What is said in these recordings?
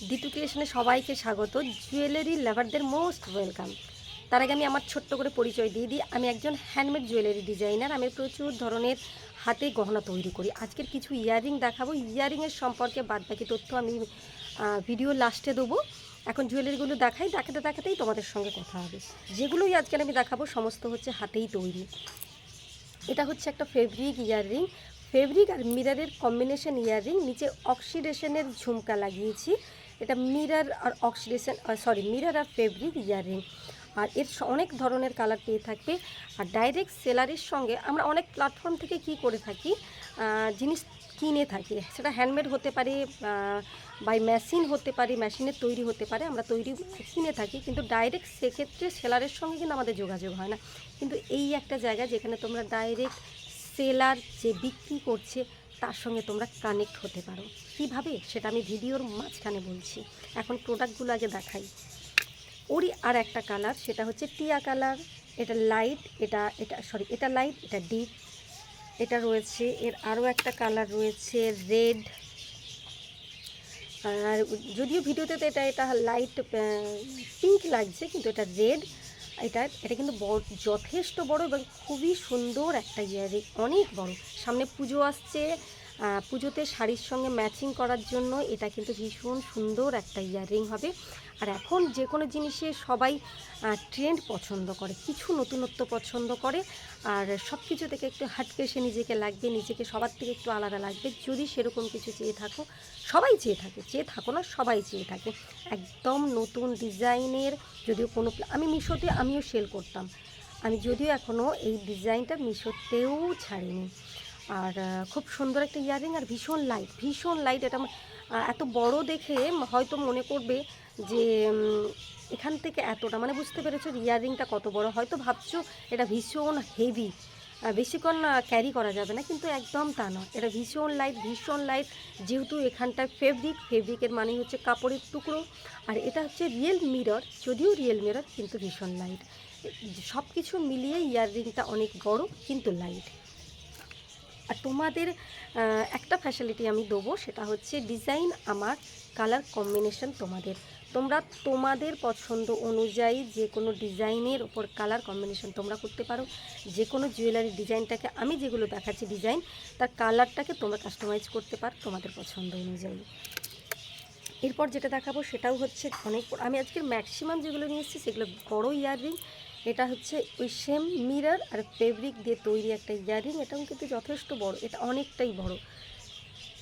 ডিটু ক্রিয়েশনে সবাইকে স্বাগত। জুয়েলারি লাভারদের মোস্ট ওয়েলকাম। তার আগে আমি আমার ছোট্ট করে পরিচয় দিয়ে দিই। আমি একজন হ্যান্ডমেড জুয়েলারি ডিজাইনার। আমি প্রচুর ধরনের হাতে গহনা তৈরি করি। আজকের কিছু ইয়াররিং দেখাবো। ইয়াররিংয়ের সম্পর্কে বাদবাকি তথ্য আমি ভিডিও লাস্টে দেবো। এখন জুয়েলারিগুলো দেখাতেই তোমাদের সঙ্গে কথা হবে। যেগুলোই আজকের আমি দেখাবো সমস্ত হচ্ছে হাতেই তৈরি। এটা হচ্ছে একটা ফেব্রিক ইয়াররিং, ফেব্রিক আর মিরারের কম্বিনেশন ইয়াররিং। নিচে অক্সিডেশনের ঝুমকা লাগিয়েছি। এটা মিরার আর অক্সিডেশন মিরার আর ফেব্রিক ইয়াররিং। আর এর অনেক ধরনের কালার পেয়ে থাকবে। আর ডাইরেক্ট সেলারের সঙ্গে আমরা অনেক প্ল্যাটফর্ম থেকে কি করে থাকি, জিনিস কিনে থাকি। সেটা হ্যান্ডমেড হতে পারে, বাই মেশিন হতে পারে, মেশিনের তৈরি হতে পারে, আমরা তৈরি কিনে থাকি। কিন্তু ডাইরেক্ট সেক্ষেত্রে সেলারের সঙ্গে কিন্তু আমাদের যোগাযোগ হয় না। কিন্তু এই একটা জায়গা যেখানে তোমরা ডাইরেক্ট সেলার যে বিক্রি করছে তার সঙ্গে তোমরা কানেক্ট হতে পারো। কীভাবে সেটা আমি ভিডিওর মাঝখানে বলছি। এখন প্রোডাক্টগুলো আগে দেখাই। ওরই আর একটা কালার, সেটা হচ্ছে টিয়া কালার। এটা লাইট, এটা লাইট, এটা ডিপ। এটা রয়েছে, এর আরও একটা কালার রয়েছে রেড। আর যদিও ভিডিওতে তো এটা লাইট পিঙ্ক লাগছে, কিন্তু এটা রেড। এটা কিন্তু যথেষ্ট বড় এবং খুবই সুন্দর একটা ইয়াররিং, অনেক বড়। সামনে পুজো আসছে, পুজোতে শাড়ির সঙ্গে ম্যাচিং করার জন্য এটা কিন্তু ভীষণ সুন্দর একটা ইয়াররিং হবে। আর এখন যে কোনো জিনিসে সবাই ট্রেন্ড পছন্দ করে, কিছু নতুনত্ব পছন্দ করে। আর সব কিছু থেকে একটু হাটকে সে নিজেকে লাগবে, নিজেকে সবার থেকে একটু আলাদা লাগবে। যদি সেরকম কিছু চেয়ে থাকো, সবাই চেয়ে থাকো না, সবাই চেয়ে থাকে একদম নতুন ডিজাইনের। যদিও কোনো আমি মিশোতে আমিও সেল করতাম, আমি যদিও এখনও এই ডিজাইনটা মিশোতেও ছাড়িনি। আর খুব সুন্দর একটা ইয়াররিং, আর ভীষণ লাইট। এটা এত বড় দেখে হয়তো মনে করবে যে এখান থেকে এতটা, মানে বুঝতে পেরেছো ইয়াররিংটা কত বড়। হয়তো ভাবছো এটা ভীষণ হেভি, বেশিক্ষণ ক্যারি করা যাবে না, কিন্তু একদম তা নয়। এটা ভীষণ লাইট। যেহেতু এখানটায় ফেব্রিকের মানে হচ্ছে কাপড়ের টুকরো। আর এটা হচ্ছে রিয়েল মিরর, যদিও রিয়েল মিরর কিন্তু ভীষণ লাইট। সব কিছু মিলিয়ে ইয়াররিংটা অনেক বড় কিন্তু লাইট। আর তোমাদের একটা ফ্যাসিলিটি আমি দেবো, সেটা হচ্ছে ডিজাইন আমার, কালার কম্বিনেশন তোমাদের পছন্দ অনুযায়ী যে কোনো ডিজাইনের ওপর কালার কম্বিনেশন তোমরা করতে পারো। যে কোনো জুয়েলারি ডিজাইনটাকে আমি যেগুলো দেখাচ্ছি ডিজাইন, তার কালারটাকে তোমরা কাস্টমাইজ করতে পারো তোমাদের পছন্দ অনুযায়ী। এরপর যেটা দেখাবো সেটাও হচ্ছে অনেক, আমি আজকের ম্যাক্সিমাম যেগুলো নিয়ে এসেছি সেগুলো বড় ইয়াররিং। এটা হচ্ছে ওই সেম মিরর আর ফেব্রিক দিয়ে তৈরি একটা ইয়াররিং। এটাও কিন্তু যথেষ্ট বড়, এটা অনেকটাই বড়।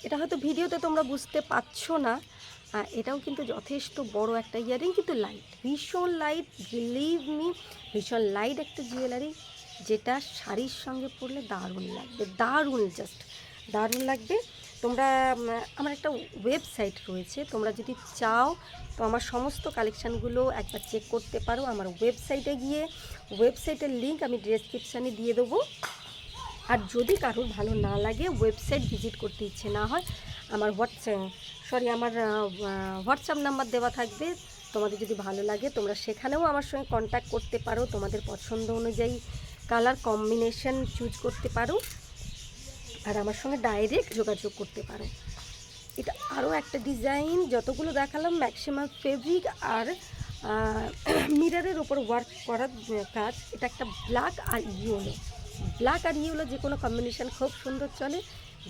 এটা হয়তো ভিডিওতে তোমরা বুঝতে পারছো না, এটাও কিন্তু যথেষ্ট বড় একটা ইয়াররিং, কিন্তু লাইট, ভীষণ লাইট। বিলিভ মি, ভীষণ লাইট একটা জুয়েলারি, যেটা শাড়ির সঙ্গে পরলে দারুণ লাগবে, দারুণ লাগবে। তোমরা আমার একটা ওয়েবসাইট রয়েছে, তোমরা যদি চাও তো আমার সমস্ত কালেকশানগুলো একবার চেক করতে পারো। আমার ওয়েবসাইটে গিয়ে, ওয়েবসাইটের লিঙ্ক আমি ডেসক্রিপশানে দিয়ে দেবো। আর যদি কারোর ভালো না লাগে, ওয়েবসাইট ভিজিট করতে ইচ্ছে না হয়, আমার হোয়াটসঅ্যাপ নাম্বার দেওয়া থাকবে। তোমাদের যদি ভালো লাগে তোমরা সেখানেও আমার সঙ্গে কন্ট্যাক্ট করতে পারো, তোমাদের পছন্দ অনুযায়ী কালার কম্বিনেশন চুজ করতে পারো, আর আমার সঙ্গে ডাইরেক্ট যোগাযোগ করতে পারো। এটা আরও একটা ডিজাইন, যতগুলো দেখালাম ম্যাক্সিমাম ফেব্রিক আর মিররের ওপর ওয়ার্ক করার কাজ। এটা একটা ব্ল্যাক আর ইয়েলো যে কোনো কম্বিনেশান খুব সুন্দর চলে।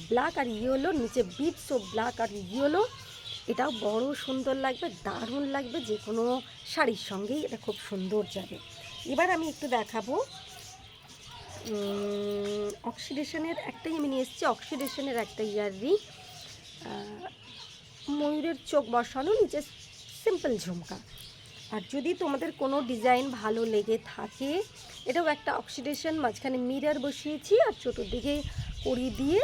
ব্ল্যাক আর ইয়েলো, নিচে বিটস ও ব্ল্যাক আর ইয়েলো, এটাও বড় সুন্দর লাগবে, দারুণ লাগবে। যে কোনো শাড়ির সঙ্গেই এটা খুব সুন্দর যাবে। এবার আমি একটু দেখাবো অক্সিডেশনের একটাই আমি নিয়ে এসেছি, অক্সিডেশনের একটা ইয়াররিং, ময়ূরের চোখ বসানো, নিচে সিম্পল ঝুমকা। আর যদি তোমাদের কোনো ডিজাইন ভালো লেগে থাকে, এটাও একটা অক্সিডেশন, মাঝখানে মিরর বসিয়েছি আর চতুর্দিকে কড়ি দিয়ে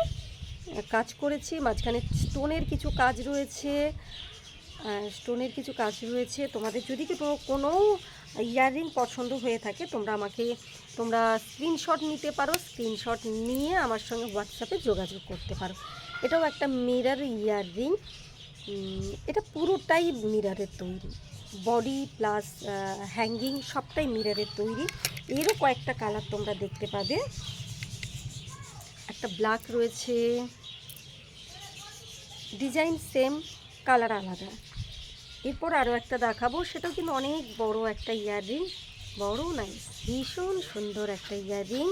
কাজ করেছি। মাঝখানে স্টোনের কিছু কাজ রয়েছে। তোমাদের যদি কোনো ইয়াররিং পছন্দ হয়ে থাকে, তোমরা স্ক্রিনশট নিতে পারো, স্ক্রিনশট নিয়ে আমার সঙ্গে হোয়াটসঅ্যাপে যোগাযোগ করতে পারো। এটাও একটা মিরর ইয়াররিং, এটা পুরোটাই মিররের তৈরি, বডি প্লাস হ্যাঙ্গিং সবটাই মিররের তৈরি। এরও কয়েকটা কালার তোমরা দেখতে পাবে, একটা ব্ল্যাক রয়েছে, ডিজাইন সেম, কালার আলাদা। এরপর আরও একটা দেখাবো, সেটাও কিন্তু অনেক বড় একটা ইয়াররিং, বড় নাইস, ভীষণ সুন্দর একটা ইয়াররিং।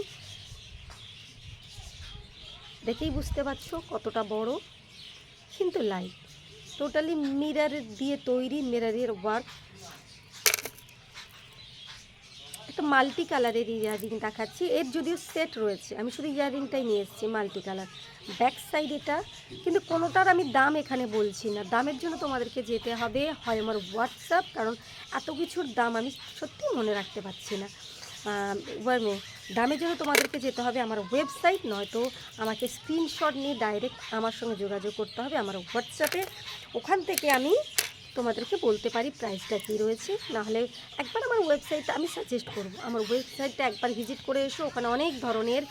দেখেই বুঝতে পারছো কতটা বড়, কিন্তু লাইট, টোটালি মিরর দিয়ে তৈরি, মিররের ওয়ার্ক। একটা মাল্টি কালারের ইয়াররিং দেখাচ্ছি, এর যদিও সেট রয়েছে, আমি শুধু ইয়াররিংটাই নিয়ে এসেছি মাল্টি কালার। ব্যাক সাইড এটা, কিন্তু কোনোটার আমি দাম এখানে বলছি না, দামের জন্য তোমাদেরকে যেতে হবে হয় আমার হোয়াটসঅ্যাপ, কারণ এত কিছুর দাম আমি সত্যি মনে রাখতে পারছি না। দামের জন্য তোমাদেরকে যেতে হবে আমার ওয়েবসাইট, নয়তো আমাকে স্ক্রিনশট নিয়ে ডাইরেক্ট আমার সঙ্গে যোগাযোগ করতে হবে আমার হোয়াটসঅ্যাপে। ওখান থেকে আমি তোমাদেরকে বলতে পারি প্রাইসটা কী রয়েছে। নাহলে একবার আমার ওয়েবসাইটটা আমি সাজেস্ট করব, আমার ওয়েবসাইটটা একবার ভিজিট করে এসো, ওখানে অনেক ধরনের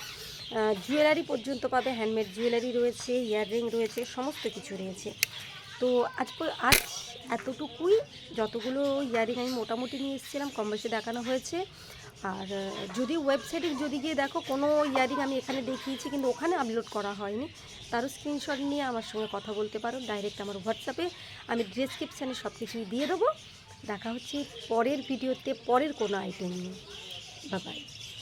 জুয়েলারি পর্যন্ত পাবে, হ্যান্ডমেড জুয়েলারি রয়েছে, ইয়াররিং রয়েছে, সমস্ত কিছু রয়েছে। তো আজ এতটুকুই, যতগুলো ইয়াররিং আমি মোটামুটি নিয়ে এসেছিলাম কম বেশি দেখানো হয়েছে। আর যদি ওয়েবসাইটে যদি গিয়ে দেখো কোনো ইয়াররিং আমি এখানে দেখিয়েছি কিন্তু ওখানে আপলোড করা হয়নি, তারও স্ক্রিনশট নিয়ে আমার সঙ্গে কথা বলতে পারো ডাইরেক্ট আমার হোয়াটসঅ্যাপে, আমি ডেসক্রিপশানে সব কিছুই দিয়ে দেবো। দেখা হচ্ছে পরের ভিডিওতে পরের কোনো আইটেম নিয়ে। Bye bye.